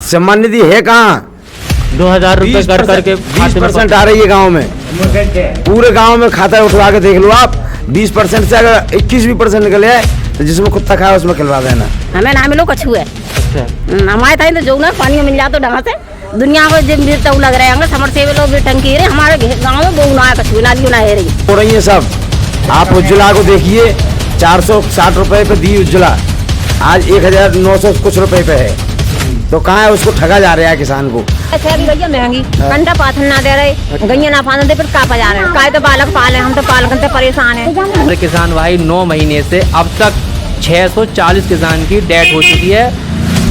सम्मान निधि है कहाँ? 2000 रुपए कर करके 20% आ रही है गांव में, पूरे गांव में खाता उठवा के देख लो आप। 20% से अगर 21% निकल जाए तो जिसमें कुत्ता खाए उसमें खिलवा देना। हमें ना मिलो कछू है। अच्छा, हमारे था तो जो ना पानी में मिल जाए तो ढंग से दुनिया को जब तो लग रहे हैं समर से लोग भी टंकी रहे हमारे गाँव में बहु ना कछू ना ना है रही हो रही है सब। आप उज्ज्वला को देखिए, 460 रुपए पे दी उज्ज्वला, आज 1900 कुछ रुपए पे है। तो कहाँ है, उसको ठगा जा रहा है किसान को। ऐसे अभी भैया महंगी कंडा पाथन ना दे रहे, गैया ना पाने दे, फिर कापा जा रहे हैं। काय तो बालक पाले, हम तो पालक से परेशान है। किसान भाई 9 महीने से अब तक 640 किसान की डेथ हो चुकी है।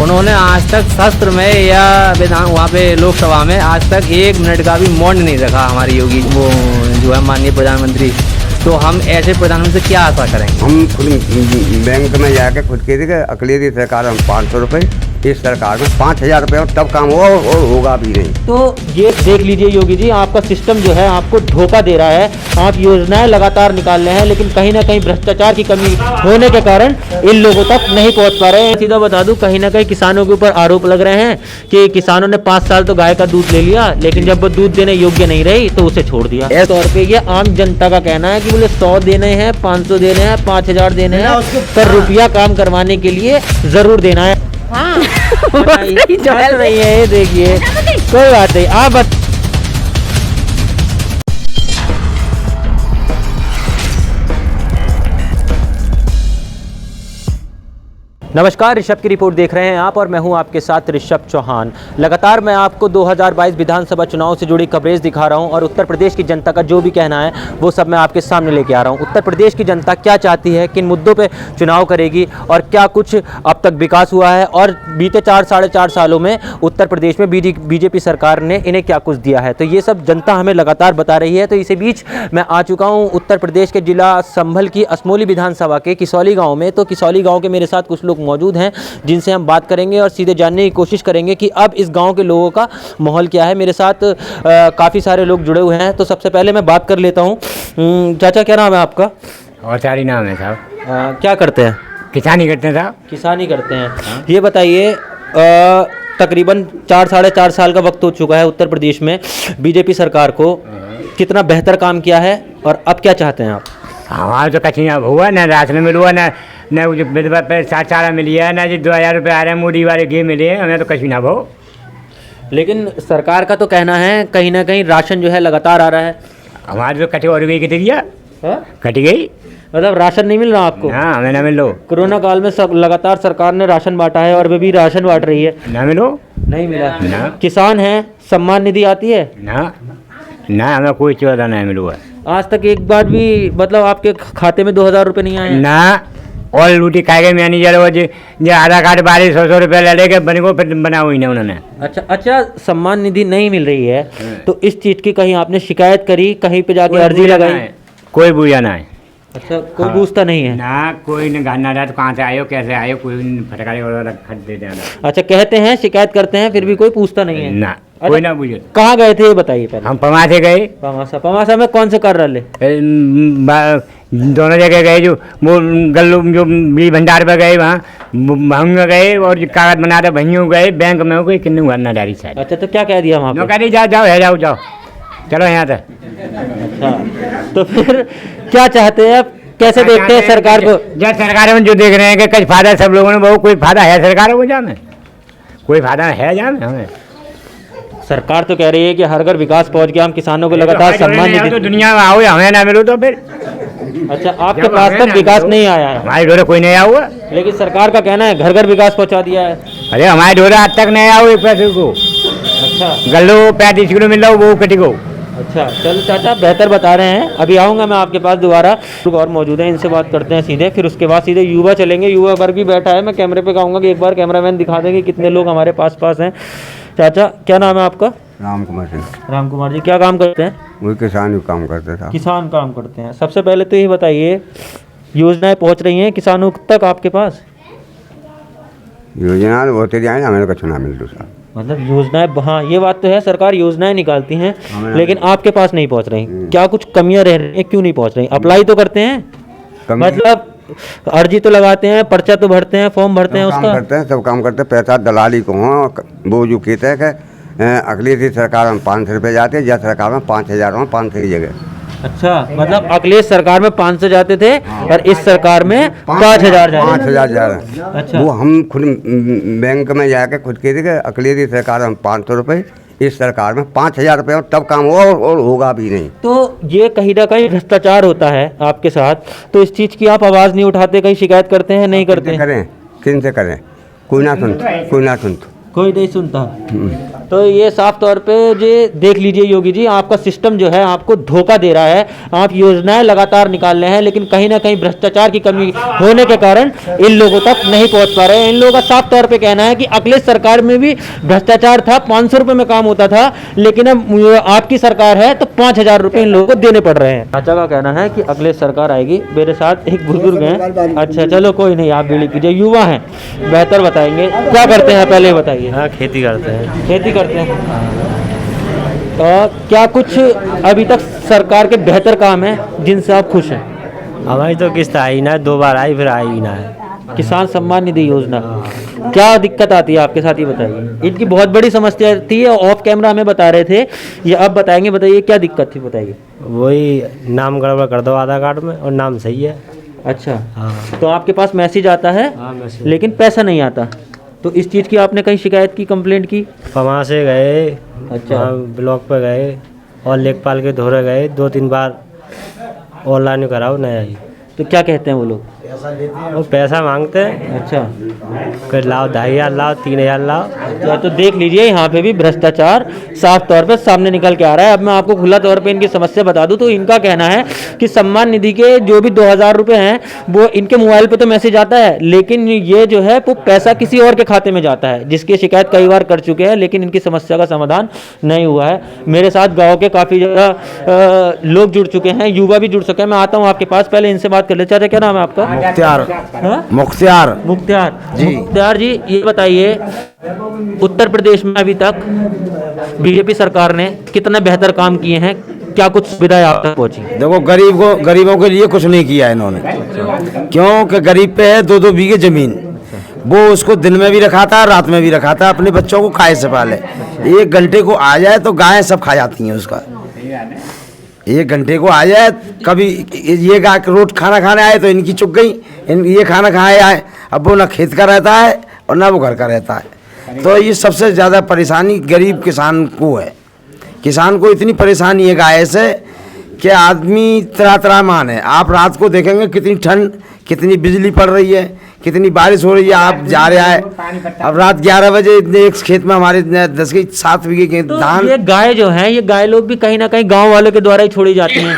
उन्होंने आज तक शस्त्र में या विधान वहाँ पे लोकसभा में आज तक 1 मिनट का भी मौन नहीं रखा हमारे योगी वो जो है माननीय प्रधानमंत्री। तो हम ऐसे प्रधानमंत्री से क्या आशा करेंगे? हम खुद बैंक में जाके खुद के थे, अकेली सरकार हम 500 रुपये, इस सरकार में 5000 रुपये और तब काम हुआ और होगा भी नहीं। तो ये देख लीजिए योगी जी, आपका सिस्टम जो है आपको धोखा दे रहा है। आप योजनाएं लगातार निकाल रहे हैं, लेकिन कहीं ना कहीं भ्रष्टाचार की कमी होने के कारण इन लोगों तक नहीं पहुंच पा रहे हैं। सीधा बता दूं, कहीं ना कहीं किसानों के ऊपर आरोप लग रहे हैं कि किसानों ने 5 साल तो गाय का दूध ले लिया, लेकिन जब वो दूध देने योग्य नहीं रही तो उसे छोड़ दिया। इस तौर पे ये आम जनता का कहना है कि बोले 100 देने हैं, 500 देने हैं, 5000 देने हैं, पर रुपया काम करवाने के लिए जरूर देना है। हाँ चल रही है ये, देखिए कोई बात नहीं। आप नमस्कार, ऋषभ की रिपोर्ट देख रहे हैं आप और मैं हूं आपके साथ ऋषभ चौहान। लगातार मैं आपको 2022 विधानसभा चुनाव से जुड़ी कवरेज दिखा रहा हूं और उत्तर प्रदेश की जनता का जो भी कहना है वो सब मैं आपके सामने लेके आ रहा हूं। उत्तर प्रदेश की जनता क्या चाहती है, किन मुद्दों पे चुनाव करेगी और क्या कुछ अब तक विकास हुआ है और बीते 4-4.5 सालों में उत्तर प्रदेश में बीजेपी सरकार ने इन्हें क्या कुछ दिया है, तो ये सब जनता हमें लगातार बता रही है। तो इसी बीच मैं आ चुका हूँ उत्तर प्रदेश के जिला संभल की असमोली विधानसभा के किसौली गाँव में। तो किसौली गाँव के मेरे साथ कुछ लोग मौजूद हैं जिनसे हम बात करेंगे और सीधे जानने की कोशिश करेंगे कि अब इस गांव के लोगों का माहौल क्या है। मेरे साथ काफ़ी सारे लोग जुड़े हुए हैं, तो सबसे पहले मैं बात कर लेता हूं। चाचा, क्या नाम है आपका? और सारी नाम है साहब। क्या करते हैं? किसानी करते हैं साहब। किसानी करते हैं। ये बताइए, तकरीबन 4-4.5 साल का वक्त हो चुका है उत्तर प्रदेश में बीजेपी सरकार को, कितना बेहतर काम किया है और अब क्या चाहते हैं आप? हमारा तो कहीं हुआ ना, राशन मिल हुआ ना, न विधवा पे 7 मिली है ना, जी 2000 रुपये आ रहे हैं मोदी वाले घी मिले हैं, हमें तो कहीं ना भाव। लेकिन सरकार का तो कहना है कहीं ना कहीं राशन जो है लगातार आ रहा है। हमारी तो कटी और गई कितनी दिया, कट गई, मतलब राशन नहीं मिल रहा आपको? हाँ, हमें ना मिलो। कोरोना काल में सब लगातार सरकार ने राशन बांटा है और वे भी राशन बांट रही है, ना मिलो, नहीं मिला ना। किसान हैं, सम्मान निधि आती है ना, ना हमें कोई चौदह नहीं मिलो है आज तक, एक बार भी मतलब आपके खाते में 2000 रुपये नहीं आए ना। और लूटी खा गए मैनेजर वो जो आधार कार्ड 1200 रुपये ले लेके बने को फिर बना हुई ना उन्होंने। अच्छा, सम्मान निधि नहीं मिल रही है तो इस चीज़ की कहीं आपने शिकायत करी, कहीं पे जाके अर्जी लगाई? कोई बुझा ना है। अच्छा, कोई पूछता नहीं है ना, कोई ने घर ना रहा तो कहाँ से आयो, कैसे आयो, कोई फटकारी वगैरह खट दे देना। अच्छा, कहते हैं शिकायत करते हैं फिर भी कोई पूछता नहीं है ना, कोई ना पूछे। कहाँ गए थे ये बताइए पहले? हम पमासे गए। पमासा में कौन से कर रहे? दोनों जगह गए, जो वो गल्लू जो बीज भंडार पर गए, वहाँ भंग में गए और कागज बना रहे भैयों गए, बैंक में हो गई किन्नू भरना डारी साइड। अच्छा, तो क्या कह दिया वहाँ पे? कह रही जाओ है, जाओ चलो यहाँ तक। अच्छा, तो फिर क्या चाहते हैं आप, कैसे देखते हैं सरकार को? जब सरकार में जो देख रहे हैं कि कुछ फायदा सब लोगों ने, वो कोई फायदा है सरकार को जाने, कोई फायदा है जाने हमें? सरकार तो कह रही है कि हर घर विकास पहुंच गया, हम किसानों को लगातार सम्मान निधि। तो दुनिया में आओ, हमें ना मिलो तो फिर। अच्छा, आपके पास तक विकास नहीं आया है? हमारे डोरे कोई नहीं आया हुआ, लेकिन सरकार का कहना है घर घर विकास पहुंचा दिया है। अरे हमारे डोरे आज तक नहीं आया एक पैसे को। अच्छा, गल्लो 35 किलो मिल रहा वो कटी को। अच्छा, चलो चाचा, बेहतर बता रहे हैं। अभी आऊँगा मैं आपके पास दोबारा, लोग और मौजूद हैं, इनसे बात करते हैं सीधे, फिर उसके बाद सीधे युवा चलेंगे। युवा वर्ग भी बैठा है, मैं कैमरे पे कहूँगा कि एक बार कैमरामैन दिखा देंगे कितने लोग हमारे पास हैं। चाचा, क्या नाम है आपका? राम कुमार सिंह। राम कुमार जी, क्या काम करते हैं? वही किसान काम करते था। किसान काम करते हैं। सबसे पहले तो ये बताइए, योजनाएं पहुंच रही हैं किसानों तक आपके पास? योजना होते जाए, हमें तो कुछ ना मिल दूसरा। मतलब योजनाएं, हाँ ये बात तो है, सरकार योजनाएं निकालती हैं लेकिन आपके पास नहीं पहुंच रही। क्या कुछ कमियां रह रही हैं, क्यों नहीं पहुंच रही? अप्लाई तो करते हैं, मतलब अर्जी तो लगाते हैं, पर्चा तो भरते हैं, फॉर्म भरते हैं काम उसका? करते हैं, सब काम करते हैं। पैसा दलाली को हो, वो जो कहते हैं कि अगली थी सरकार में 500 रुपये जाते, या सरकार में 5000 हो, 500 की जगह। अच्छा, मतलब अखिलेश सरकार में 500 जाते थे और इस सरकार में 5000 जा रहे हैं। 5000 जा रहे हैं। अच्छा। वो हम खुद बैंक में जाके खुद कहते कि अगली सरकार में 500 रुपये, इस सरकार में 5000 रुपये, तब काम हो और होगा भी नहीं। तो ये कहीं ना कहीं भ्रष्टाचार होता है आपके साथ, तो इस चीज़ की आप आवाज़ नहीं उठाते, कहीं शिकायत करते हैं? नहीं करते हैं? करें, किन से करें? कोई ना सुनता, कोई ना सुनता, कोई नहीं सुनता। तो ये साफ तौर पे ये देख लीजिए योगी जी, आपका सिस्टम जो है आपको धोखा दे रहा है। आप योजनाएं लगातार निकाल रहे हैं, लेकिन कहीं ना कहीं भ्रष्टाचार की कमी होने के कारण इन लोगों तक नहीं पहुंच पा रहे हैं। इन लोगों का साफ तौर पे कहना है कि अखिलेश सरकार में भी भ्रष्टाचार था, 500 रुपये में काम होता था, लेकिन अब आपकी सरकार है तो 5000 रुपये इन लोगों को देने पड़ रहे हैं। चाचा का कहना है कि अखिलेश सरकार आएगी। मेरे साथ एक बुजुर्ग हैं। अच्छा चलो कोई नहीं, आप बीड़ी पीजिए, युवा हैं, बेहतर बताएंगे। क्या करते हैं पहले बताइए? हाँ, खेती करते हैं। खेती करते हैं। क्या कुछ अभी तक सरकार के बेहतर काम है जिनसे आप खुश हैं? हमारी तो किस्त आई ना, 2 बार आई, फिर आई ना है। किसान सम्मान निधि योजना, क्या दिक्कत आती है आपके साथ, ये बताइए। इनकी बहुत बड़ी समस्या थी, ऑफ कैमरा हमें बता रहे थे, ये अब बताएंगे। बताइए क्या दिक्कत थी, बताइए। वही नाम गड़बड़ कर दो आधार कार्ड में, और नाम सही है। अच्छा, हाँ। तो आपके पास मैसेज आता है? हाँ, मैसेज। लेकिन पैसा नहीं आता, तो इस चीज़ की आपने कहीं शिकायत की, कंप्लेंट की? वहाँ से गए, अच्छा। ब्लॉक पे गए और लेखपाल के धोरे गए, 2-3 बार ऑनलाइन कराओ, नहीं आई। तो क्या कहते हैं वो लोग? वो पैसा मांगते हैं, अच्छा, कि लाओ 2500 लाओ, 3000 लाओ। तो देख लीजिए यहाँ पे भी भ्रष्टाचार साफ तौर पे सामने निकल के आ रहा है। अब मैं आपको खुला तौर पे इनकी समस्या बता दूं तो इनका कहना है कि सम्मान निधि के जो भी 2000 रुपये हैं वो इनके मोबाइल पे तो मैसेज आता है, लेकिन ये जो है वो पैसा किसी और के खाते में जाता है, जिसकी शिकायत कई बार कर चुके हैं, लेकिन इनकी समस्या का समाधान नहीं हुआ है। मेरे साथ गाँव के काफ़ी ज़्यादा लोग जुड़ चुके हैं, युवा भी जुड़ चुके हैं। मैं आता हूँ आपके पास, पहले इनसे बात कर ले। चाचा क्या नाम है आपका? मुख्तियार। हाँ? मुख्तियार जी। मुख्तियार जी, ये बताइए, उत्तर प्रदेश में अभी तक बीजेपी सरकार ने कितना बेहतर काम किए हैं, क्या कुछ सुविधाएं आप तक पहुंची? देखो, गरीबों के लिए कुछ नहीं किया इन्होंने, क्योंकि गरीब पे है 2-2 बीघे जमीन, वो उसको दिन में भी रखा था, रात में भी रखा था, अपने बच्चों को खाए से पाले। 1 घंटे को आ जाए तो गायें सब खा जाती हैं उसका। 1 घंटे को आ जाए, कभी ये गाय रोज खाना खाने आए तो इनकी चुक गई, ये खाना खाए आए। अब वो ना खेत का रहता है और ना वो घर का रहता है, तो ये सबसे ज़्यादा परेशानी गरीब किसान को है। किसान को इतनी परेशानी है गाय से कि आदमी तरह मान है। आप रात को देखेंगे कितनी ठंड, कितनी बिजली पड़ रही है, कितनी बारिश हो रही है। आप जा रहे हैं, अब रात 11 बजे एक खेत में हमारे 10 के 7 बीघे के तो धान। ये गाय जो है, ये गाय लोग भी कहीं ना कहीं गांव वालों के द्वारा ही छोड़ी जाती हैं,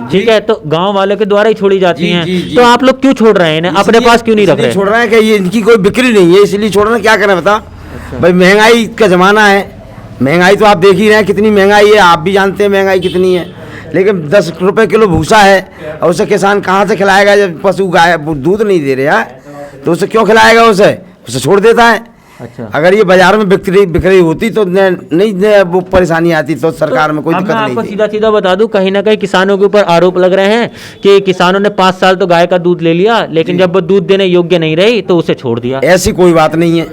ठीक है? तो गांव वालों के द्वारा ही छोड़ी जाती हैं, तो आप लोग क्यों छोड़ रहे हैं इन्हें, अपने पास क्यों नहीं रख रहे? छोड़ रहे हैं कि ये इनकी कोई बिक्री नहीं है, इसलिए छोड़ रहे हैं। क्या करें बता भाई, महंगाई का ज़माना है, महंगाई तो आप देख ही रहे हैं कितनी महंगाई है, आप भी जानते हैं महंगाई कितनी है। लेकिन 10 रुपए किलो भूसा है, और उसे किसान कहाँ से खिलाएगा जब पशु गाय दूध नहीं दे रहा है, तो उसे क्यों खिलाएगा? उसे छोड़ देता है। अच्छा, अगर ये बाजार में बिक रही होती तो नहीं वो परेशानी आती, तो सरकार में कोई अब दिक्कत मैं नहीं आपको थी। सीधा सीधा बता दूं, कहीं ना कहीं किसानों के ऊपर आरोप लग रहे हैं कि किसानों ने 5 साल तो गाय का दूध ले लिया, लेकिन जब वो दूध देने योग्य नहीं रही तो उसे छोड़ दिया। ऐसी कोई बात नहीं है,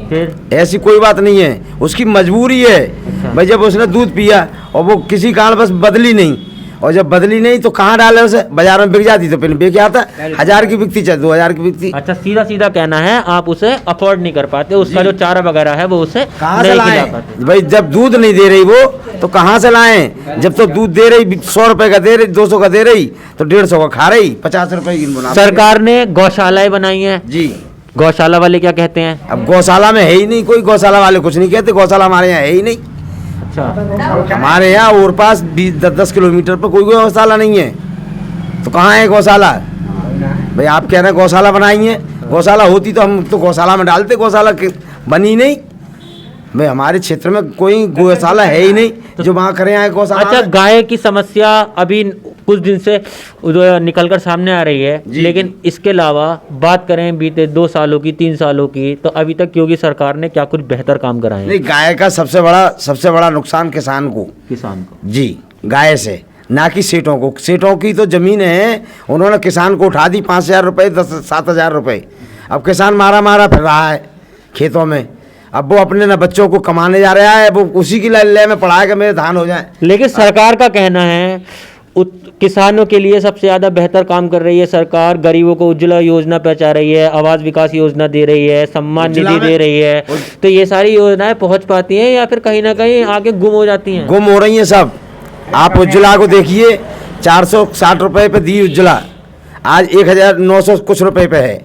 फिर ऐसी कोई बात नहीं है, उसकी मजबूरी है भाई। जब उसने दूध पिया और वो किसी कारण बस बदली नहीं, और जब बदली नहीं तो कहाँ डाले उसे? बाजार में बिक जाती तो फिर बेच आता, 1000 की बिकती चाहे 2000 की बिकती। अच्छा, सीधा सीधा कहना है आप उसे अफोर्ड नहीं कर पाते, उसका जो चारा वगैरह है वो उसे कहाँ से नहीं खिला लाएं पाते। भाई? जब दूध नहीं दे रही वो तो कहाँ से लाएं? जब तो दूध दे रही 100 रुपए का दे रही, 200 का दे रही, तो 150 का खा रही, 50 रुपए की बना। सरकार ने गौशालाएं बनाई हैं जी। गौशाला वाले क्या कहते हैं? अब गौशाला में है ही नहीं कोई, गौशाला वाले कुछ नहीं कहते, गौशाला हमारे यहाँ है ही नहीं। अच्छा, हमारे यहाँ और पास 20-10 किलोमीटर पर कोई गौशाला नहीं है, तो कहाँ है गौशाला? भाई आप कह रहे हैं गौशाला बनाई है, गौशाला होती तो हम तो गौशाला में डालते, गौशाला बनी नहीं। भाई हमारे क्षेत्र में कोई गौशाला है ही नहीं जो वहाँ करें आए गौशाला। अच्छा, गाय की समस्या अभी कुछ दिन से निकलकर सामने आ रही है, लेकिन इसके अलावा बात करें बीते 2 सालों की, 3 सालों की, तो अभी तक योगी सरकार ने क्या कुछ बेहतर काम कराए हैं? नहीं, गाय का सबसे बड़ा नुकसान किसान को किसान को जी, गाय से ना कि सेठों को। सेठों की तो ज़मीन है, उन्होंने किसान को उठा दी 5,000 रुपये, 7,000 रुपये। अब किसान मारा मारा फिर रहा है खेतों में। अब वो अपने ना बच्चों को कमाने जा रहा है, वो उसी की लल्ले में पड़ा है कि मेरे धान हो जाए। लेकिन सरकार का कहना है किसानों के लिए सबसे ज़्यादा बेहतर काम कर रही है सरकार, गरीबों को उज्ज्वला योजना पहुंचा रही है, आवास विकास योजना दे रही है, सम्मान निधि दे रही है। तो ये सारी योजनाएं पहुंच पाती हैं या फिर कहीं ना कहीं आगे गुम हो जाती हैं? गुम हो रही हैं सब। आप उज्ज्वला को देखिए, 460 रुपये पे दी उज्ज्वला, आज 1,900 कुछ रुपये पे है।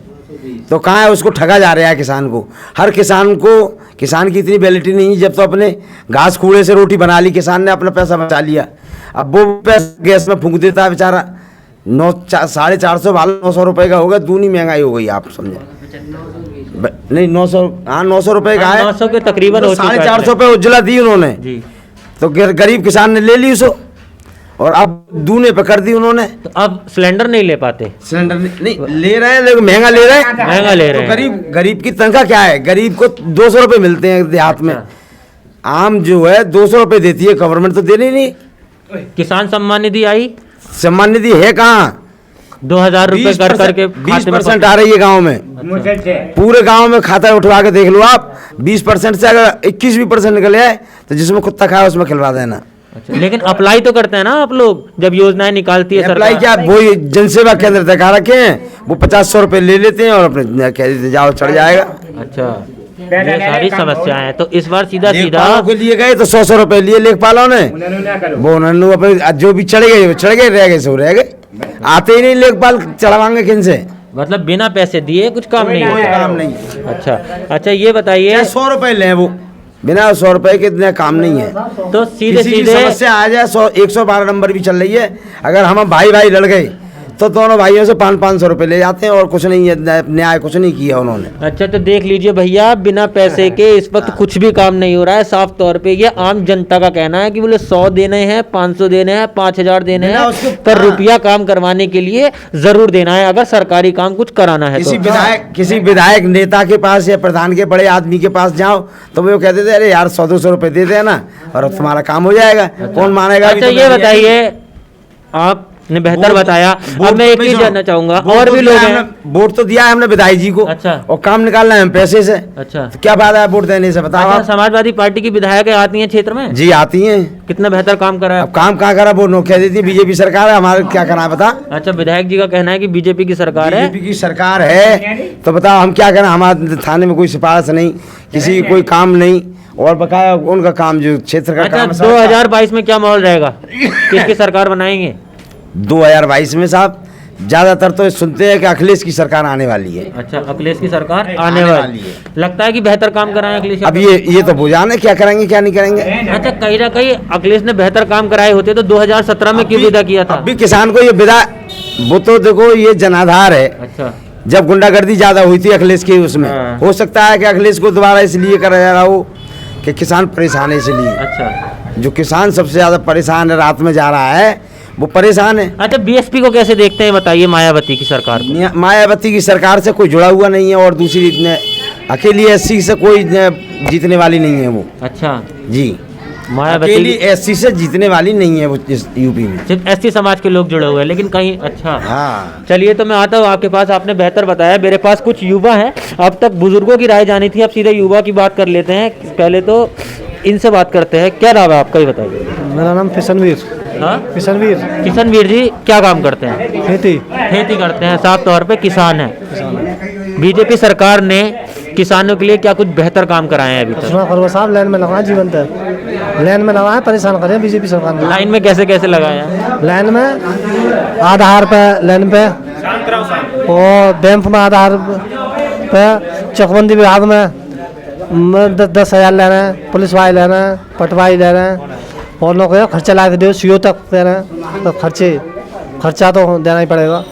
तो कहाँ है, उसको ठगा जा रहा है किसान को। हर किसान को, किसान की इतनी वैलिटी नहीं, जब तो अपने घास कूड़े से रोटी बना ली किसान ने, अपना पैसा बचा लिया। अब वो पैसा गैस में फूंक देता है बेचारा। 450 वाला 900 रुपये का होगा, दूनी महंगाई हो गई, आप समझे नहीं। 900, हाँ 900 रुपये का है, 900 के तकरीबन हो चुका है। 450 पे उज्ज्वला दी उन्होंने जी। तो गरीब किसान ने ले ली उसको, और अब दूने पे कर दी उन्होंने। तो अब सिलेंडर नहीं ले पाते। सिलेंडर नहीं ले रहे हैं, लेकिन महंगा ले रहे हैं, महंगा ले रहे तो हैं। गरीब की तनख्वाह क्या है? गरीब को 200 रुपये मिलते हैं देहात में। आम जो है 200 रुपये देती है गवर्नमेंट, तो देनी नहीं। किसान सम्मान निधि आई, सम्मान निधि है कहाँ? 2,000 रुपये कर करके 20% आ रही है गाँव में। पूरे गांव में खाता उठवा के देख लो आप, 20% से अगर 21% निकले आए तो जिसमें कुत्ता खाया उसमें खिलवा देना। अच्छा, लेकिन अप्लाई तो करते हैं ना आप लोग जब योजनाएं निकालती है अप्लाई सरकार? क्या, वही जनसेवा केंद्र दिखा रखे हैं, वो 50-100 रुपये ले लेते हैं और अपने कह देते जाओ चढ़ जाएगा। अच्छा, ये सारी समस्याएं हैं। तो इस बार सीधा लेखपालों के लिए गए तो 100 रुपये लिए लेखपालों ने, वो उन्होंने अपने जो भी चढ़ गए चढ़ गए, रह गए सो रह गए। आते ही नहीं लेखपाल, चढ़वाएंगे किन से? मतलब बिना पैसे दिए कुछ काम नहीं कोई होता। काम नहीं। अच्छा अच्छा, ये बताइए 100 रुपये लें, वो बिना 100 रुपये के इतना काम नहीं है। तो सीधे किसी की सीधे समस्या आ जाए, 112 नंबर भी चल रही है, अगर हम भाई भाई लड़ गए तो दोनों भाइयों से 500-500 रुपये ले जाते हैं, और कुछ नहीं है, न्याय कुछ नहीं किया उन्होंने। अच्छा, तो देख लीजिए भैया, बिना पैसे के इस वक्त कुछ भी काम नहीं हो रहा है साफ तौर पे। ये आम जनता का कहना है कि बोले 100 देने हैं, 500 देने हैं, 5,000 देने हैं, पर रुपया काम करवाने के लिए जरूर देना है अगर सरकारी काम कुछ कराना है। किसी विधायक नेता के पास या प्रधान के बड़े आदमी के पास जाओ तो वो कहते थे अरे यार 100-200 रुपये दे देना और तुम्हारा काम हो जाएगा। कौन मानेगा? अच्छा, ये बताइए, आपने बेहतर बताया। अब मैं एक चीज जानना चाहूंगा, और भी लोग हैं। वोट तो दिया है हमने विधायक जी को। अच्छा। और काम निकालना है हम पैसे से। अच्छा, तो क्या फायदा है वोट देने से, बताओ अच्छा, आप। समाजवादी पार्टी की विधायक आती हैं क्षेत्र में? जी आती हैं। कितना बेहतर काम करा है? अब काम कहाँ करा, वो नोखिया देती है, बीजेपी सरकार है, हमारे क्या करना है बता। अच्छा, विधायक जी का कहना है कि बीजेपी की सरकार है। बीजेपी की सरकार है तो बताओ हम क्या करें? हमारे थाने में कोई सिफारिश नहीं, किसी की कोई काम नहीं, और बकाया उनका काम जो क्षेत्र का अच्छा, काम है। 2022 में क्या माहौल रहेगा? किसकी सरकार बनाएंगे 2022 में साहब? ज्यादातर तो सुनते हैं कि अखिलेश की सरकार आने वाली है। अच्छा, अखिलेश की सरकार आने वाली है। लगता है कि बेहतर काम कराएं अखिलेश? अब ये तो बुझान है, क्या करेंगे क्या नहीं करेंगे। अच्छा, कहीं ना कहीं अखिलेश ने बेहतर काम कराए होते तो 2017 में क्यों विदा किया था? अभी किसान को ये विदा, वो तो देखो ये जनाधार है। अच्छा, जब गुंडागर्दी ज्यादा हुई थी अखिलेश की, उसमें हाँ। हो सकता है कि अखिलेश को दोबारा इसलिए करा जा रहा हो कि किसान परेशान है, इसलिए। अच्छा, जो किसान सबसे ज्यादा परेशान है, रात में जा रहा है, वो परेशान है। अच्छा, बीएसपी को कैसे देखते हैं बताइए, मायावती की सरकार को? मायावती की सरकार से कोई जुड़ा हुआ नहीं है, और दूसरी अकेली एससी से कोई जीतने वाली नहीं है वो। अच्छा जी, मायावती अकेली एससी से जीतने वाली नहीं है वो इस यूपी में। सिर्फ एसटी समाज के लोग जुड़े हुए हैं, लेकिन कहीं अच्छा। हाँ, चलिए, तो मैं आता हूँ आपके पास। आपने बेहतर बताया। मेरे पास कुछ युवा हैं, अब तक बुजुर्गों की राय जानी थी, अब सीधे युवा की बात कर लेते हैं। पहले तो इनसे बात करते हैं। क्या नाम है आपका, ये बताइए। मेरा नाम किशनवीर। हाँ, किशनवीर। किशनवीर जी, क्या काम करते हैं? खेती। खेती करते हैं, साफ तौर पे किसान हैं। बीजेपी सरकार ने किसानों के लिए क्या कुछ बेहतर काम कराए हैं अभी तक? खरगोश साहब लाइन में लगा, जीवन तक लाइन में लगा है, परेशान करें बीजेपी सरकार ने। लाइन में कैसे कैसे लगाया? लाइन में आधार पे, लाइन पे, और बैंक में आधार पे, चकबंदी विभाग में 10,000 ले रहे हैं, पुलिस वाले ले रहे हैं, पटवारी ले रहे हैं, और लोग खर्चा ला के दो, सीओ तक दे रहे हैं। तो खर्चा तो देना ही पड़ेगा।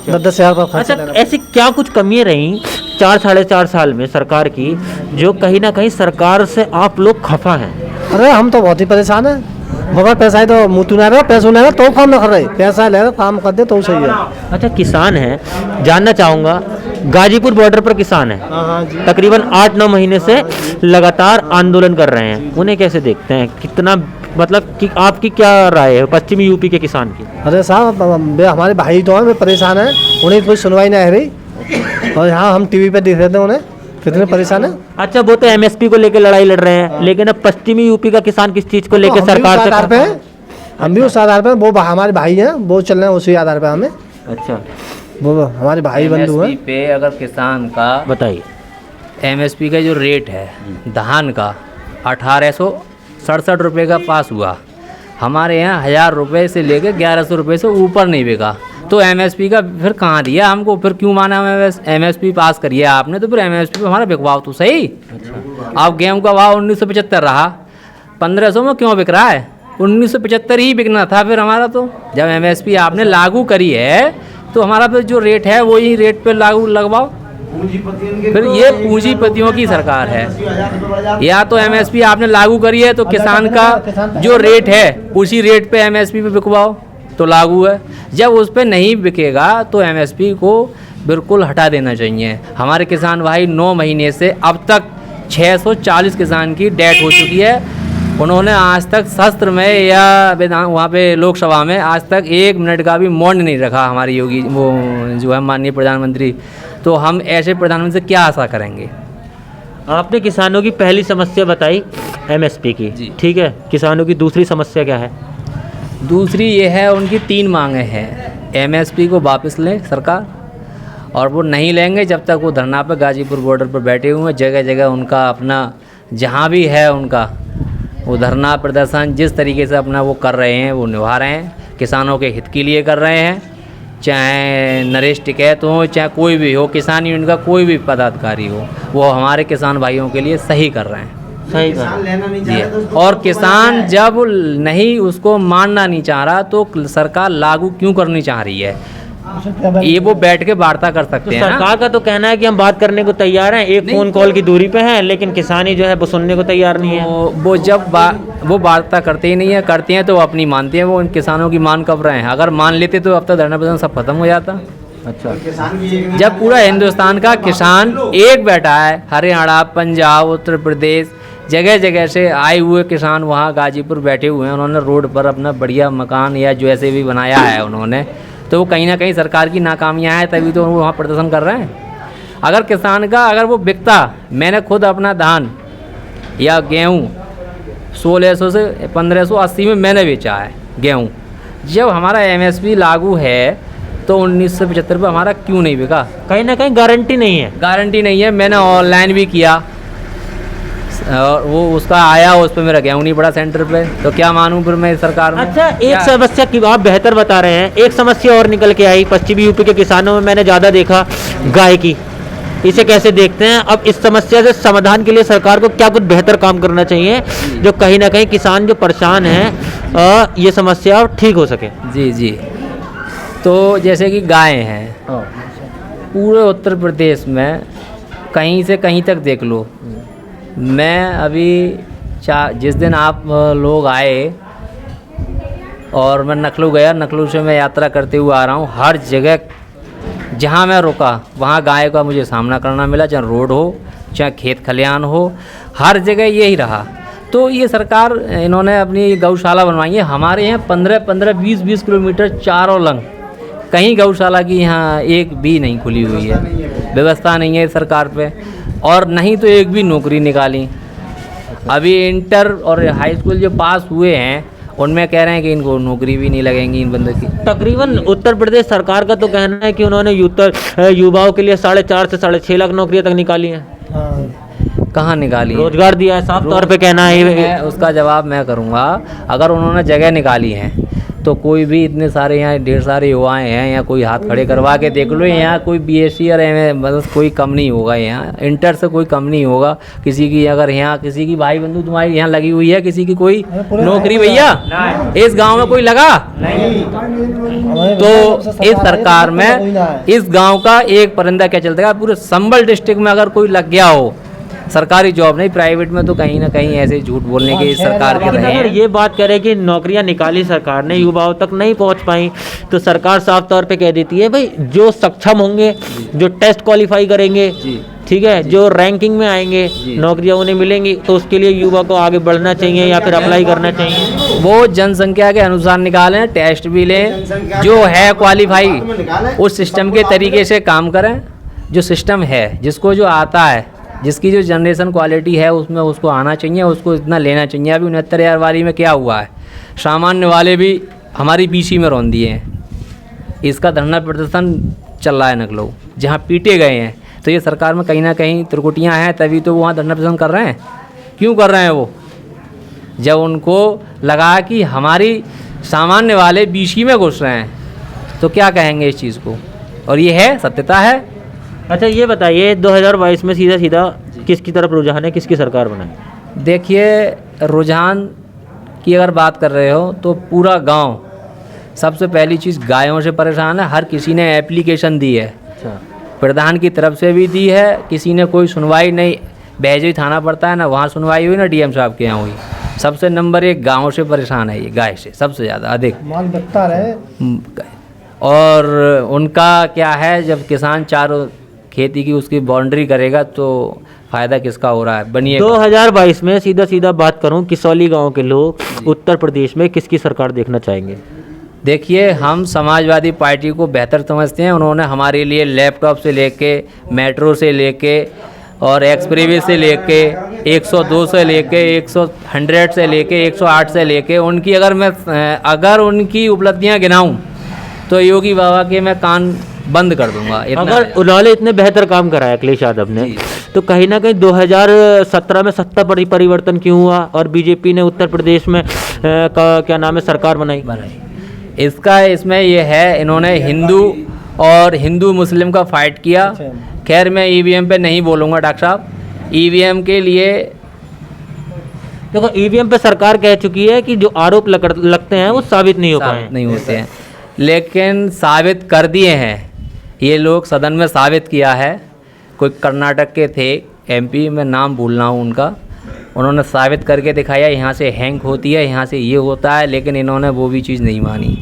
10,000 का खर्चा। अच्छा, ऐसी क्या कुछ कमियां रही 4-4.5 साल में सरकार की, जो कहीं ना कहीं सरकार से आप लोग खफा हैं? अरे हम तो बहुत ही परेशान हैं। बाबा पैसा है तो मुँह ना रहे, पैसा नहीं रहे तो काम न कर रहे, पैसा ले रहे काम कर दे तो सही है। अच्छा, किसान है, जानना चाहूँगा, गाजीपुर बॉर्डर पर किसान है, हाँ जी। तकरीबन 8-9 महीने से लगातार आंदोलन कर रहे हैं, उन्हें कैसे देखते हैं? कितना मतलब कि आपकी क्या राय है पश्चिमी यूपी के किसान की? अरे साहब हमारे भाई तो हैं, वे परेशान हैं, उन्हें कोई सुनवाई नहीं है रही, और यहाँ हम टीवी पे देख रहे थे उन्हें कितने परेशान है। अच्छा, वो तो एमएसपी को लेकर लड़ाई लड़ रहे हैं, लेकिन अब पश्चिमी यूपी का किसान किस चीज को लेकर हम भी सरकार उस आधार पे से? हैं, हम भी उस आधार पे हैं, वो हमारे भाई हैं, वो चल रहे हैं उसी आधार पे हमें, अच्छा, वो हमारे भाई बंधु हैं। MSP पे अगर किसान का बताइए। MSP का जो रेट है धान का 1867 रुपये का पास हुआ, हमारे यहाँ 1000 रुपये से लेकर 1100 रुपये से ऊपर नहीं बिका, तो MSP का फिर कहाँ दिया हमको? फिर क्यों माना MSP पास करिए आपने, तो फिर MSP पे हमारा बिकवाओ तो सही। अब गेहूँ का भाव 1975 रहा, 1500 में क्यों बिक रहा है? 1975 ही बिकना था फिर हमारा। तो जब MSP आपने लागू करी है तो हमारा फिर जो रेट है वही रेट पे लागू लगवाओ। फिर ये पूंजीपतियों की सरकार है, या तो MSP आपने लागू करी है तो किसान का जो रेट है उसी रेट पे MSP पे बिकवाओ तो लागू है। जब उस पर नहीं बिकेगा तो MSP को बिल्कुल हटा देना चाहिए। हमारे किसान भाई 9 महीने से अब तक 640 किसान की डेथ हो चुकी है। उन्होंने आज तक शस्त्र में या वहाँ पे लोकसभा में आज तक 1 मिनट का भी मौन नहीं रखा हमारे योगी वो जो है माननीय प्रधानमंत्री। तो हम ऐसे प्रधानमंत्री से क्या आशा करेंगे? आपने किसानों की पहली समस्या बताई MSP की, जी। ठीक है, किसानों की दूसरी समस्या क्या है? दूसरी ये है, उनकी 3 मांगें हैं। MSP को वापस लें सरकार, और वो नहीं लेंगे जब तक वो धरना पर गाजीपुर बॉर्डर पर बैठे हुए हैं। जगह जगह उनका अपना जहाँ भी है उनका वो धरना प्रदर्शन जिस तरीके से अपना वो कर रहे हैं वो निभा रहे हैं, किसानों के हित के लिए कर रहे हैं। चाहे नरेश टिकैत हो, चाहे कोई भी हो, किसान यूनियन का कोई भी पदाधिकारी हो, वो हमारे किसान भाइयों के लिए सही कर रहे हैं। सही कहा। जी। और किसान जब नहीं उसको मानना नहीं चाह रहा तो सरकार लागू क्यों करनी चाह रही है? ये वो बैठ के वार्ता कर सकते तो हैं ना। सरकार का तो कहना है कि हम बात करने को तैयार हैं, एक फ़ोन कॉल की दूरी पे हैं, लेकिन किसानी जो है वो सुनने को तैयार नहीं है। वो जब वो वार्ता करते ही नहीं है, करते हैं तो वो अपनी मानते हैं। वो उन किसानों की मान कब रहे हैं? अगर मान लेते तो अब तक धरना प्रदर्शन सब खत्म हो जाता। अच्छा, जब पूरा हिंदुस्तान का किसान एक बैठा है, हरियाणा, पंजाब, उत्तर प्रदेश, जगह जगह से आए हुए किसान वहाँ गाजीपुर बैठे हुए हैं। उन्होंने रोड पर अपना बढ़िया मकान या जो ऐसे भी बनाया है उन्होंने, तो वो कहीं ना कहीं सरकार की नाकामियाँ हैं, तभी तो वो वहाँ प्रदर्शन कर रहे हैं। अगर किसान का अगर वो बिकता, मैंने खुद अपना धान या गेहूँ 1600 से 1580 में मैंने बेचा है गेहूँ। जब हमारा MSP लागू है तो 1975 पे हमारा क्यों नहीं बिका? कहीं ना कहीं गारंटी नहीं है। गारंटी नहीं है। मैंने ऑनलाइन भी किया और वो उसका आया, उस पर मेरा गेहूँ नहीं पड़ा सेंटर पे, तो क्या मानूं फिर मैं सरकार में? अच्छा, एक समस्या की आप बेहतर बता रहे हैं, एक समस्या और निकल के आई पश्चिमी यूपी के किसानों में मैंने ज़्यादा देखा, गाय की। इसे कैसे देखते हैं? अब इस समस्या से समाधान के लिए सरकार को क्या कुछ बेहतर काम करना चाहिए जो कहीं ना कहीं किसान जो परेशान हैं ये समस्या ठीक हो सके? जी जी। तो जैसे कि गाय हैं, पूरे उत्तर प्रदेश में कहीं से कहीं तक देख लो। मैं अभी जिस दिन आप लोग आए और मैं नखलू गया, नखलू से मैं यात्रा करते हुए आ रहा हूँ, हर जगह जहाँ मैं रुका वहाँ गाय का मुझे सामना करना मिला, चाहे रोड हो चाहे खेत खलिहान हो, हर जगह यही रहा। तो ये सरकार इन्होंने अपनी गौशाला बनवाई है। हमारे यहाँ 15-15, 20-20 किलोमीटर चारों लंग कहीं गौशाला की यहाँ एक भी नहीं खुली हुई है, व्यवस्था नहीं है सरकार पे, और नहीं तो एक भी नौकरी निकाली। अभी इंटर और हाई स्कूल जो पास हुए हैं उनमें कह रहे हैं कि इनको नौकरी भी नहीं लगेंगी इन बंदों की। तकरीबन उत्तर प्रदेश सरकार का तो कहना है कि उन्होंने युवाओं के लिए 4.5 से 6.5 लाख नौकरियां तक निकाली हैं। कहाँ निकाली? रोजगार दिया है, साफ तौर पे कहना है। उसका जवाब मैं करूँगा। अगर उन्होंने जगह निकाली है तो कोई भी इतने सारे यहाँ ढेर सारे युवाएं हैं, यहाँ कोई हाथ खड़े करवा के देख लो, यहाँ कोई BSc और MA मतलब कोई कम नहीं होगा, यहाँ इंटर से कोई कम नहीं होगा किसी की। अगर यहाँ किसी की भाई बंधु तुम्हारी यहाँ लगी हुई है, किसी की कोई नौकरी भैया इस गांव में कोई लगा? तो इस सरकार में इस गांव का एक परिंदा क्या चलता है? पूरे संबल डिस्ट्रिक्ट में अगर कोई लग गया हो, सरकारी जॉब नहीं, प्राइवेट में तो कहीं ना कहीं ऐसे झूठ बोलने के सरकार के लेकिन रहे अगर हैं। ये बात करें कि नौकरियां निकाली सरकार ने, युवाओं तक नहीं पहुंच पाई, तो सरकार साफ तौर पे कह देती है भाई जो सक्षम होंगे, जो टेस्ट क्वालिफाई करेंगे, ठीक है, जो रैंकिंग में आएंगे, नौकरियां उन्हें मिलेंगी, तो उसके लिए युवा को आगे बढ़ना चाहिए या फिर अप्लाई करना चाहिए। वो जनसंख्या के अनुसार निकालें, टेस्ट भी लें, जो है क्वालिफाई उस सिस्टम के तरीके से काम करें। जो सिस्टम है, जिसको जो आता है, जिसकी जो जनरेशन क्वालिटी है उसमें उसको आना चाहिए, उसको इतना लेना चाहिए। अभी 69,000 वाली में क्या हुआ है, सामान्य वाले भी हमारी पीसी में रौंद दिए हैं। इसका धरना प्रदर्शन चल रहा है नकलो, जहाँ पीटे गए हैं। तो ये सरकार में कहीं ना कहीं त्रुटियां हैं, तभी तो वो वहाँ धरना प्रदर्शन कर रहे हैं। क्यों कर रहे हैं वो? जब उनको लगा कि हमारी सामान्य वाले बीसी में घुस रहे हैं, तो क्या कहेंगे इस चीज़ को? और ये है, सत्यता है। अच्छा ये बताइए 2022 में सीधा सीधा किसकी तरफ रुझान है, किसकी सरकार बनाए? देखिए, रुझान की अगर बात कर रहे हो तो पूरा गांव, सबसे पहली चीज़ गायों से परेशान है। हर किसी ने एप्लीकेशन दी है, प्रधान की तरफ से भी दी है, किसी ने कोई सुनवाई नहीं। बहजोई थाना पड़ता है ना, वहाँ सुनवाई हुई ना डीएम साहब के यहाँ हुई। सबसे नंबर 1 गाँव से परेशान है ये, गाय से सबसे ज़्यादा अधिक माल बिकता रहे। और उनका क्या है, जब किसान चारों खेती की उसकी बाउंड्री करेगा तो फ़ायदा किसका हो रहा है? बनिए 2022 में सीधा सीधा बात करूं, किसौली गांव के लोग उत्तर प्रदेश में किसकी सरकार देखना चाहेंगे? देखिए, हम समाजवादी पार्टी को बेहतर समझते हैं। उन्होंने हमारे लिए लैपटॉप से लेके, मेट्रो से लेके और एक्सप्रेसवे से लेके, 102 से लेके, 100 से लेके, 108 से लेके, उनकी अगर उनकी उपलब्धियां गिनाऊं तो योगी बाबा के मैं कान बंद कर दूंगा। अगर उन्होंने इतने बेहतर काम कराया अखिलेश यादव ने, तो कहीं ना कहीं 2017 में सत्ता परिवर्तन क्यों हुआ और बीजेपी ने उत्तर प्रदेश में क्या नाम है सरकार बनाई? इसमें ये है, इन्होंने हिंदू और हिंदू मुस्लिम का फाइट किया। खैर मैं ईवीएम पे नहीं बोलूँगा डॉक्टर साहब। ईवीएम के लिए देखो, ईवीएम पे सरकार कह चुकी है कि जो आरोप लगते हैं वो साबित नहीं हो पाए, नहीं होते हैं, लेकिन साबित कर दिए हैं ये लोग। सदन में साबित किया है। कोई कर्नाटक के थे एमपी, मैं नाम भूल रहा हूँ उनका, उन्होंने साबित करके दिखाया यहाँ से हैंग होती है, यहाँ से ये होता है, लेकिन इन्होंने वो भी चीज़ नहीं मानी।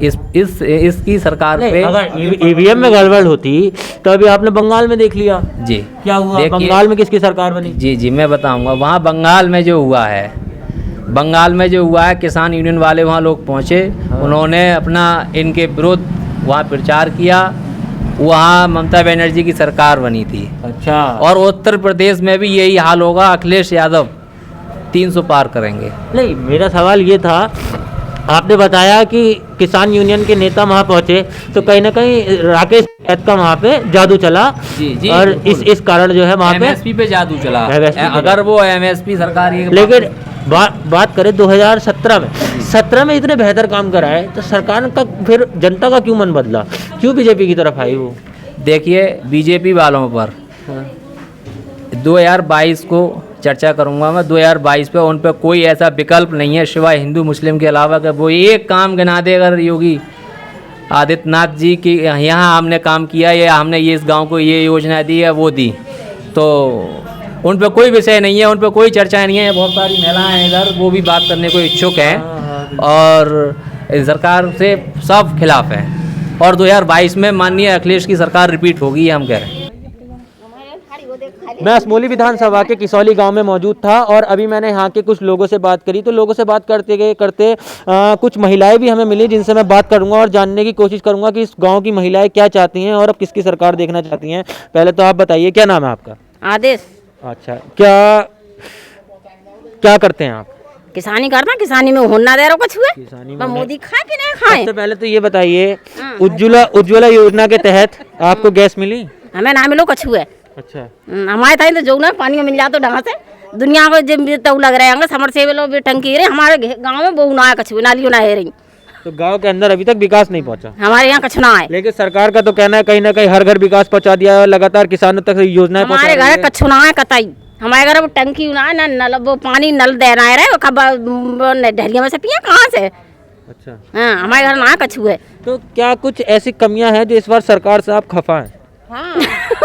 इसकी सरकार पे अगर ईवीएम में गड़बड़ होती तो अभी आपने बंगाल में देख लिया जी क्या हुआ। बंगाल में किसकी सरकार बनी? जी मैं बताऊंगा। वहाँ बंगाल में जो हुआ है, किसान यूनियन वाले वहाँ लोग पहुँचे, उन्होंने अपना इनके विरुद्ध वहाँ प्रचार किया। वहाँ ममता बनर्जी की सरकार बनी थी। अच्छा, और उत्तर प्रदेश में भी यही हाल होगा। अखिलेश यादव 300 पार करेंगे। नहीं, मेरा सवाल ये था, आपने बताया कि किसान यूनियन के नेता वहाँ पहुँचे, तो कहीं ना कहीं राकेश टिकैत का वहाँ पे जादू चला। जी और इस कारण जो है वहाँ पे एमएसपी पे जादू चला। MSP अगर वो एमएसपी सरकार ये लेकिन बात करें 2017 में इतने बेहतर काम कराए, तो सरकार का फिर जनता का क्यों मन बदला, क्यों बीजेपी की तरफ आई वो? देखिए, बीजेपी वालों पर 2022 को चर्चा करूंगा मैं। 2022 पे उन पर कोई ऐसा विकल्प नहीं है सिवाय हिंदू मुस्लिम के अलावा कि वो एक काम गिना दे। अगर योगी आदित्यनाथ जी की यहाँ हमने काम किया, या हमने ये इस गांव को ये योजना दी है, वो दी, तो उन पर कोई विषय नहीं है, उन पर कोई चर्चा नहीं है। बहुत सारी महिलाएं हैं इधर, वो भी बात करने को इच्छुक हैं और सरकार से सब खिलाफ हैं। और 2022 में माननीय अखिलेश की सरकार रिपीट होगी, ये हम कह रहे हैं। मैं असमोली विधानसभा के किसौली गांव में मौजूद था और अभी मैंने यहाँ के कुछ लोगों से बात करी। तो लोगों से बात करते कुछ महिलाएं भी हमें मिली, जिनसे मैं बात करूंगा और जानने की कोशिश करूंगा कि इस गांव की महिलाएं क्या चाहती हैं और अब किसकी सरकार देखना चाहती हैं। पहले तो आप बताइए, क्या नाम है आपका? आदेश। अच्छा, क्या करते हैं आप? किसानी करना, किसानी में होना दे रहा कुछ हुए, किसानी में मोदी खाए कि नहीं खाए? सबसे पहले तो ये बताइए, उज्ज्वला योजना के तहत आपको गैस मिली? हमें ना मिलो कुछ हुए। अच्छा, हमारे था तो जो ना पानी में मिल जाता ढंग से, दुनिया को जब तो लग रहे हैं समर से लोग टंकी रहे, हमारे गाँव में बहु ना कछु नालियों ना है रही। तो गांव के अंदर अभी तक विकास नहीं पहुंचा, हमारे यहाँ कछु ना है। लेकिन सरकार का तो कहना है कहीं ना कहीं हर घर विकास पहुंचा दिया है, लगातार किसानों तक योजनाएं पहुंचा हमारे रही है। घर कछु ना है कतई। हमारे घर वो टंकी ना है, ना नल, वो पानी नल देना है रहे, कब ढलिया में से पिए कहाँ से? अच्छा, हाँ, हमारे घर ना कछु है। तो क्या कुछ ऐसी कमियां हैं जो इस बार सरकार से आप खफा हैं? हाँ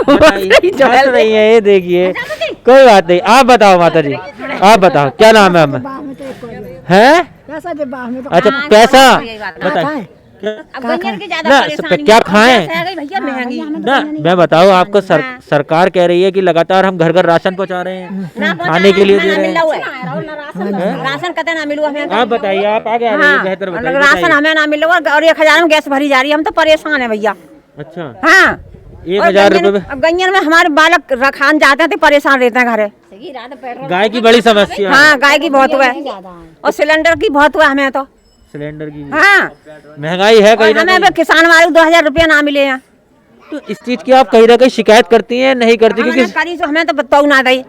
बताइए। हंस रही हैं, ये देखिए कोई बात नहीं, आप बताओ माता जी, आप बताओ क्या नाम है हमें हैं? अच्छा पैसा बताइए अब गंजन की ज्यादा ना परेशानी क्या है। खाएं गैस आ गई भैया महंगी ना। मैं बताऊं आपको, सरकार कह रही है कि लगातार हम घर घर राशन पहुंचा रहे हैं, खाने के लिए दे रहे हैं। राशन कते ना मिलू हमें। आप बताइए, आप आगे आ रही है, बेहतर बताइए। राशन हमें ना मिलो और 1000 में गैस भरी जा रही है। हम तो परेशान है भैया। अच्छा हाँ 1000 रुपए में अब गंजन में हमारे बालक रखान जाते हैं तो परेशान रहते हैं घरे। गाय की बड़ी समस्या है। हाँ गाय की बहुत हुआ है और सिलेंडर की बहुत हुआ हमें तो। सिलेंडर की हाँ महंगाई है कहीं ना हमें कहीं। किसान वाले 2000 रुपया ना मिले हैं। तो इस चीज की आप कहीं ना कहीं शिकायत करती हैं? नहीं करती? हमने क्योंकि करी तो हमें तो बताऊ ना दी।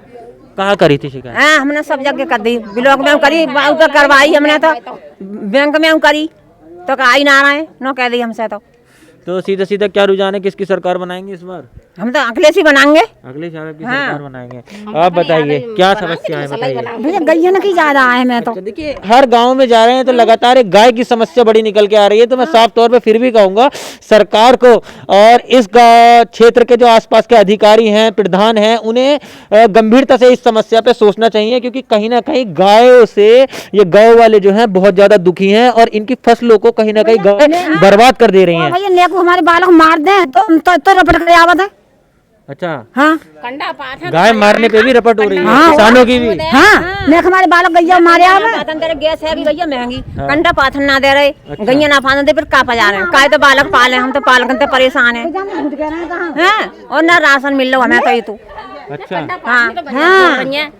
कहाँ करी थी शिकायत? हाँ हमने सब जगह कर दी। ब्लॉक में करी, ऊपर करवाई हमने तो, बैंक में करी तो आई ना रहे नो कह दी हमसे। तो सीधा सीधा क्या रुझान है, किसकी सरकार बनाएंगे इस बार? हम तो अखिलेश ही बनाएंगे। अगले साल की सरकार बनाएंगे। आप बताइए क्या समस्या है, बताइए। भैया गैयन की ज्यादा है मैं तो। देखिए हर गांव में जा रहे हैं तो लगातार एक गाय की समस्या बड़ी निकल के आ रही है। तो मैं साफ तौर पे फिर भी कहूंगा सरकार को और इस क्षेत्र के जो आसपास के अधिकारी हैं, प्रधान हैं, उन्हें गंभीरता से इस समस्या पे सोचना चाहिए, क्योंकि कहीं ना कहीं गायों से ये गाँव वाले जो हैं बहुत ज्यादा दुखी हैं और इनकी फसलों को कहीं ना कहीं गाय बर्बाद कर दे रही है। भैया नेको हमारे बालक मार दे तो रपट कर आवत है। अच्छा हाँ गाय मारने पे भी रपट हो रही है, किसानों की भी। हाँ नेक हमारे बालक गैया मारे आवे। गैस है भी भैया महंगी, कंडा पाथन ना दे रहे, गैया ना पाथन दे, फिर का पजा रहे हैं। काय तो बालक पाले, हम तो पालक से परेशान है। और ना राशन मिल लो हमें तो। अच्छा हाँ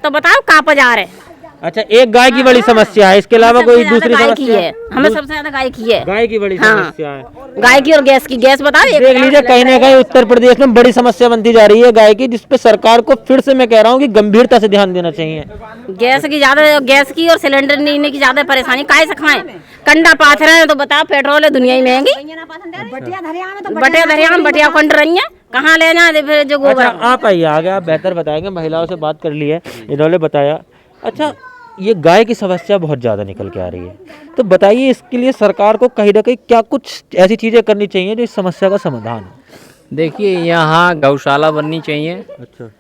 तो बताओ का पजा रहे। अच्छा एक गाय की बड़ी समस्या है, इसके अलावा कोई दूसरी गाय की समस्या? है, हमें सबसे ज्यादा गाय की है। गाय की बड़ी समस्या है। गाय की और गैस की। गैस बता देख लीजिए कहीं ना कहीं उत्तर प्रदेश में बड़ी समस्या बनती जा रही है गाय की, जिसपे सरकार को फिर से मैं कह रहा हूँ कि गंभीरता से ध्यान देना चाहिए। गैस की ज्यादा, गैस की और सिलेंडर नहीं की ज्यादा परेशानी। काय से खाएं? कंडा पाथ रहे हैं तो बताओ, पेट्रोल है दुनिया ही महंगी। बटिया धरिया बटिया कंड रही है, कहाँ लेना फिर जो गोबर। आप आइए आगे, आप बेहतर बताएंगे, महिलाओं से बात कर ली है, इन्होंने बताया। अच्छा ये गाय की समस्या बहुत ज़्यादा निकल के आ रही है, तो बताइए इसके लिए सरकार को कहीं ना कहीं क्या कुछ ऐसी चीज़ें करनी चाहिए जो इस समस्या का समाधान हो? देखिए यहाँ गौशाला बननी चाहिए। अच्छा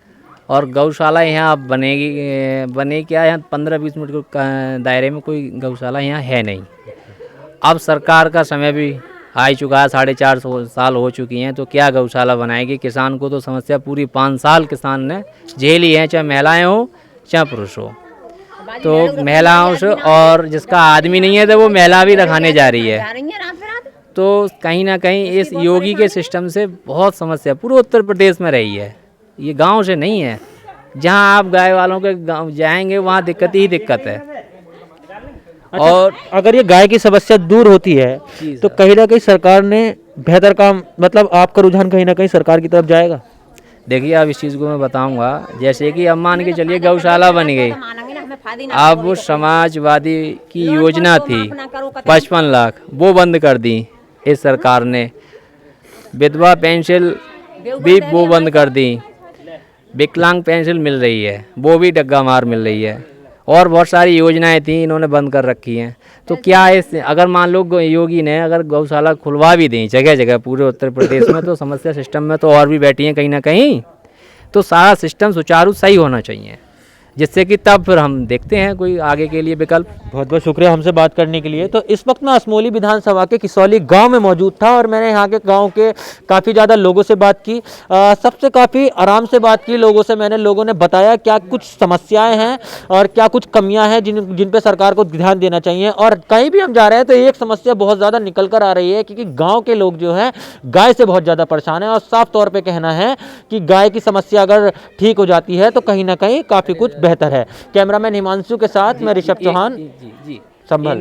और गौशाला यहाँ बने क्या, यहाँ 15-20 मिनट के दायरे में कोई गौशाला यहाँ है नहीं। अब सरकार का समय भी आ चुका है, 4.5 साल हो चुकी हैं, तो क्या गौशाला बनाएगी? किसान को तो समस्या पूरी 5 साल किसान ने झेली है, चाहे महिलाएं हो चाहे पुरुष हो। तो महिलाओं से, और जिसका आदमी नहीं है तो वो महिला भी रखाने जा रही है। तो कहीं ना कहीं इस योगी के सिस्टम से बहुत समस्या पूरे उत्तर प्रदेश में रही है। ये गांव से नहीं है, जहां आप गाय वालों के गांव जाएंगे वहां दिक्कत ही दिक्कत है। अच्छा, और अगर ये गाय की समस्या दूर होती है तो कहीं ना कहीं सरकार ने बेहतर काम, मतलब आपका रुझान कहीं ना कहीं सरकार की तरफ जाएगा? देखिए अब इस चीज़ को मैं बताऊंगा, जैसे कि अब मान के चलिए गौशाला बन गई, अब वो समाजवादी की योजना थी 55 लाख, वो बंद कर दी इस सरकार ने। विधवा पेंशन भी वो बंद कर दी, विकलांग पेंशन मिल रही है वो भी डग्गा मार मिल रही है, और बहुत सारी योजनाएं थी इन्होंने बंद कर रखी हैं। तो क्या इस, अगर मान लो योगी ने अगर गौशाला खुलवा भी दी जगह जगह पूरे उत्तर प्रदेश में, तो समस्या सिस्टम में तो और भी बैठी हैं कहीं ना कहीं। तो सारा सिस्टम सुचारू सही होना चाहिए, जिससे कि तब फिर हम देखते हैं कोई आगे के लिए विकल्प। बहुत बहुत शुक्रिया हमसे बात करने के लिए। तो इस वक्त मैं असमोली विधानसभा के किसौली गांव में मौजूद था और मैंने यहाँ के गांव के काफ़ी ज़्यादा लोगों से बात की, सबसे काफ़ी आराम से बात की लोगों से मैंने। लोगों ने बताया क्या कुछ समस्याएं हैं और क्या कुछ कमियां हैं जिन पे सरकार को ध्यान देना चाहिए। और कहीं भी हम जा रहे हैं तो एक समस्या बहुत ज़्यादा निकल कर आ रही है, क्योंकि गाँव के लोग जो हैं गाय से बहुत ज़्यादा परेशान हैं और साफ तौर पर कहना है कि गाय की समस्या अगर ठीक हो जाती है तो कहीं ना कहीं काफ़ी कुछ बेहतर है। कैमरामैन हिमांशु के साथ मैं ऋषभ चौहान, संभल।